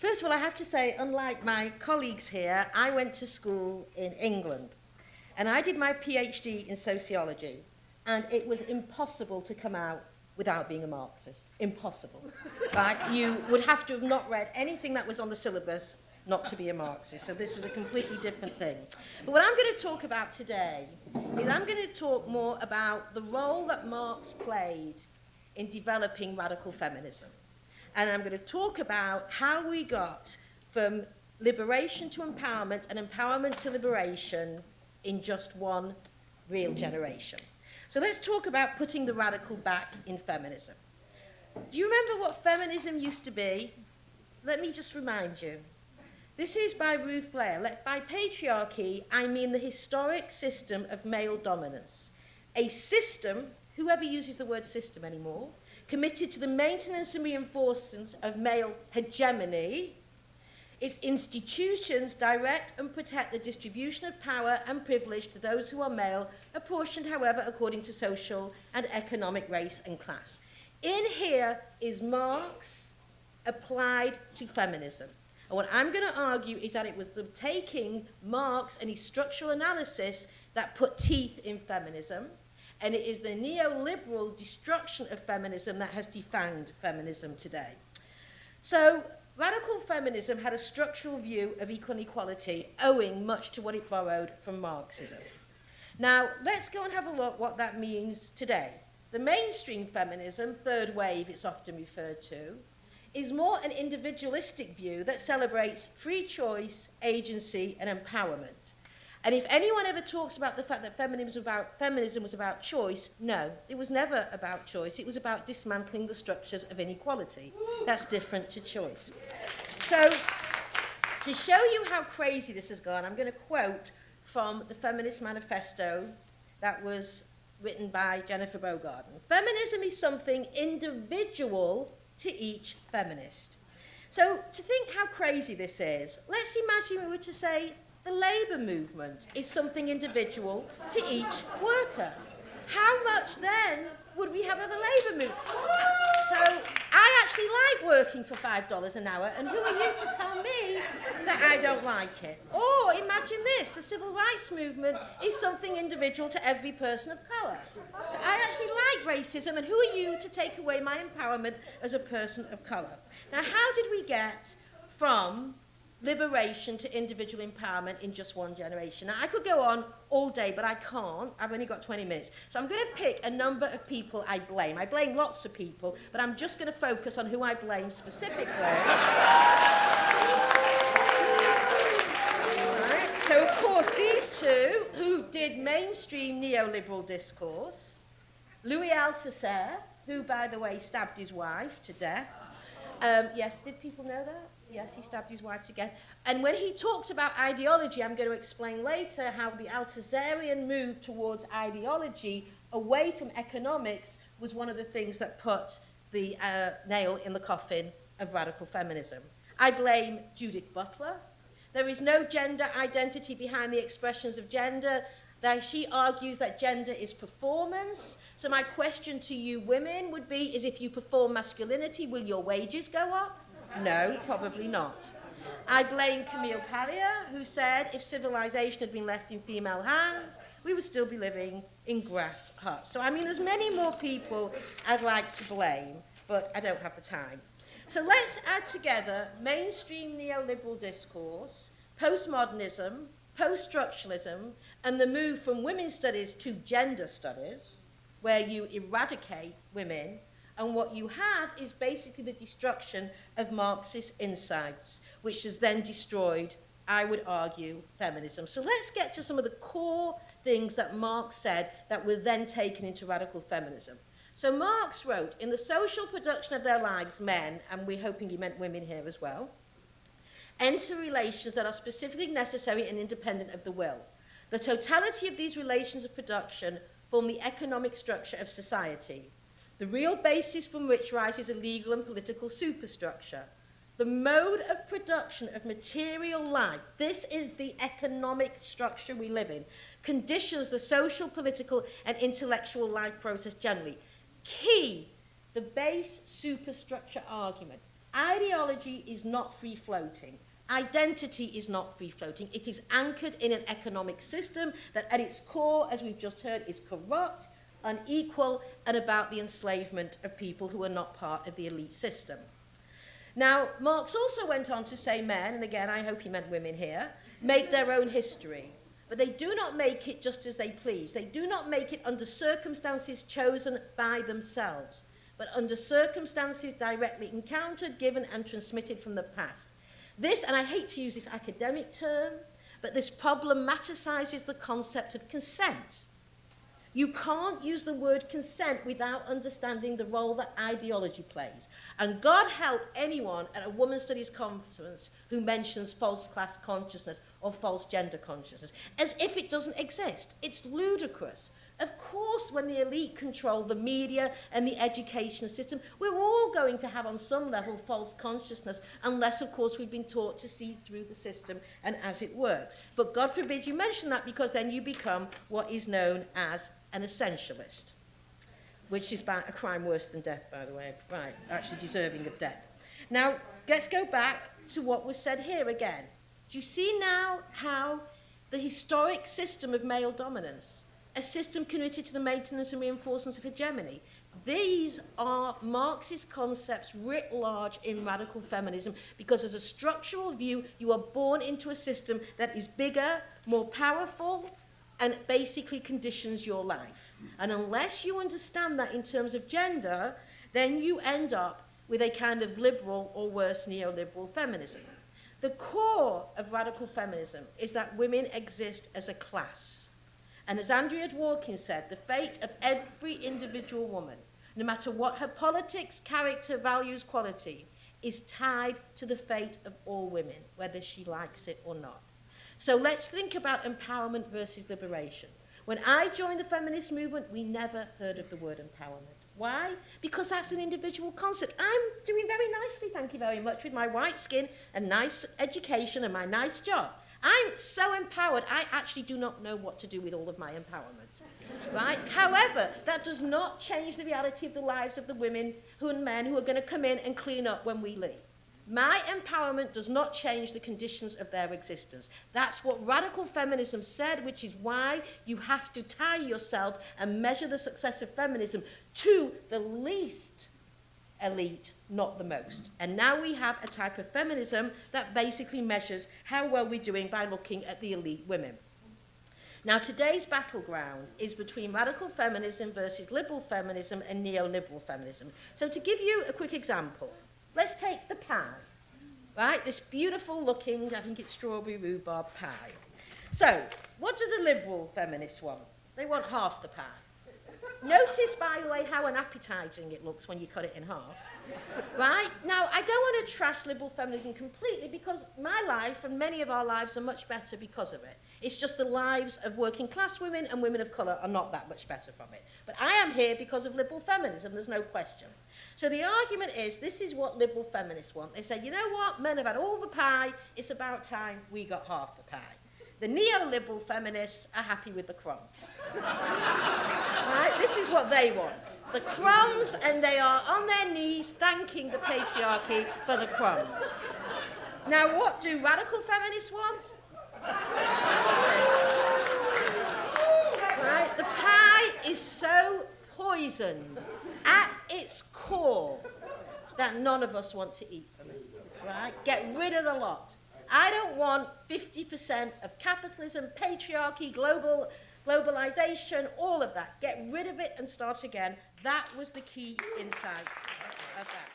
First of all, I have to say, unlike my colleagues here, I went to school in England. And I did my PhD in sociology. And it was impossible to come out without being a Marxist. Impossible. Right? You would have to have not read anything that was on the syllabus not to be a Marxist. So this was a completely different thing. But what I'm going to talk about today is I'm going to talk more about the role that Marx played in developing radical feminism. And I'm going to talk about how we got from liberation to empowerment and empowerment to liberation in just one real generation. So let's talk about putting the radical back in feminism. Do you remember what feminism used to be? Let me just remind you. This is by Ruth Blair. By patriarchy, I mean the historic system of male dominance. A system, whoever uses the word system anymore, committed to the maintenance and reinforcement of male hegemony. Its institutions direct and protect the distribution of power and privilege to those who are male, apportioned, however, according to social and economic race and class. In here is Marx applied to feminism. And what I'm going to argue is that it was the taking Marx and his structural analysis that put teeth in feminism, and it is the neoliberal destruction of feminism that has defined feminism today. So, radical feminism had a structural view of equal equality, owing much to what it borrowed from Marxism. Now, let's go and have a look what that means today. The mainstream feminism, third wave it's often referred to, is more an individualistic view that celebrates free choice, agency, and empowerment. And if anyone ever talks about the fact that feminism was about choice, no, it was never about choice. It was about dismantling the structures of inequality. That's different to choice. So, to show you how crazy this has gone, I'm going to quote from the Feminist Manifesto that was written by Jennifer Bogarden. Feminism is something individual to each feminist. So, to think how crazy this is, let's imagine we were to say, the labour movement is something individual to each worker. How much then would we have of a labour movement? So I actually like working for $5 an hour, and who are you to tell me that I don't like it? Or imagine this, the civil rights movement is something individual to every person of colour. So I actually like racism, and who are you to take away my empowerment as a person of colour? Now, how did we get from liberation to individual empowerment in just one generation? Now, I could go on all day, but I can't. I've only got 20 minutes. So I'm going to pick a number of people I blame. I blame lots of people, but I'm just going to focus on who I blame specifically. Right. So, of course, these two who did mainstream neoliberal discourse, Louis Althusser, who, by the way, stabbed his wife to death. Yes, did people know that? Yes, he stabbed his wife to death. And when he talks about ideology, I'm going to explain later how the Althusserian move towards ideology away from economics was one of the things that put the nail in the coffin of radical feminism. I blame Judith Butler. There is no gender identity behind the expressions of gender. She argues that gender is performance. So my question to you women would be, is if you perform masculinity, will your wages go up? No, probably not. I blame Camille Paglia, who said if civilization had been left in female hands, we would still be living in grass huts. So, I mean, there's many more people I'd like to blame, but I don't have the time. So let's add together mainstream neoliberal discourse, postmodernism, post-structuralism, and the move from women's studies to gender studies, where you eradicate women. And what you have is basically the destruction of Marxist insights, which has then destroyed, I would argue, feminism. So let's get to some of the core things that Marx said that were then taken into radical feminism. So Marx wrote, in the social production of their lives, men, and we're hoping he meant women here as well, enter relations that are specifically necessary and independent of the will. The totality of these relations of production form the economic structure of society, the real basis from which rises a legal and political superstructure. The mode of production of material life, this is the economic structure we live in, conditions the social, political, and intellectual life process generally. Key, the base superstructure argument. Ideology is not free-floating. Identity is not free-floating. It is anchored in an economic system that at its core, as we've just heard, is corrupt, unequal, and about the enslavement of people who are not part of the elite system. Now, Marx also went on to say men, and again, I hope he meant women here, make their own history. But they do not make it just as they please. They do not make it under circumstances chosen by themselves, but under circumstances directly encountered, given, and transmitted from the past. This, and I hate to use this academic term, but this problematizes the concept of consent. You can't use the word consent without understanding the role that ideology plays. And God help anyone at a women's studies conference who mentions false class consciousness or false gender consciousness, as if it doesn't exist. It's ludicrous. Of course, when the elite control the media and the education system, we're all going to have on some level false consciousness, unless, of course, we've been taught to see through the system and as it works. But God forbid you mention that, because then you become what is known as an essentialist, which is a crime worse than death, by the way, right, actually deserving of death. Now, let's go back to what was said here again. Do you see now how the historic system of male dominance, a system committed to the maintenance and reinforcement of hegemony, these are Marxist concepts writ large in radical feminism, because as a structural view, you are born into a system that is bigger, more powerful, and basically conditions your life. And unless you understand that in terms of gender, then you end up with a kind of liberal or worse neoliberal feminism. The core of radical feminism is that women exist as a class. And as Andrea Dworkin said, the fate of every individual woman, no matter what her politics, character, values, quality, is tied to the fate of all women, whether she likes it or not. So let's think about empowerment versus liberation. When I joined the feminist movement, we never heard of the word empowerment. Why? Because that's an individual concept. I'm doing very nicely, thank you very much, with my white skin and nice education and my nice job. I'm so empowered, I actually do not know what to do with all of my empowerment. Right? However, that does not change the reality of the lives of the women and men who are going to come in and clean up when we leave. My empowerment does not change the conditions of their existence. That's what radical feminism said, which is why you have to tie yourself and measure the success of feminism to the least elite, not the most. And now we have a type of feminism that basically measures how well we're doing by looking at the elite women. Now, today's battleground is between radical feminism versus liberal feminism and neoliberal feminism. So to give you a quick example, let's take the pie, right? This beautiful looking, I think it's strawberry rhubarb pie. So, what do the liberal feminists want? They want half the pie. Notice, by the way, how unappetizing it looks when you cut it in half, right? Now, I don't want to trash liberal feminism completely, because my life and many of our lives are much better because of it. It's just the lives of working class women and women of colour are not that much better from it. But I am here because of liberal feminism, there's no question. So the argument is, this is what liberal feminists want. They say, you know what, men have had all the pie, it's about time we got half the pie. The neoliberal feminists are happy with the crumbs. Right? This is what they want. The crumbs, and they are on their knees thanking the patriarchy for the crumbs. Now, what do radical feminists want? Right? The pie is so poisoned at its core that none of us want to eat from it. Right? Get rid of the lot. I don't want 50% of capitalism, patriarchy, globalization, all of that. Get rid of it and start again. That was the key insight of that.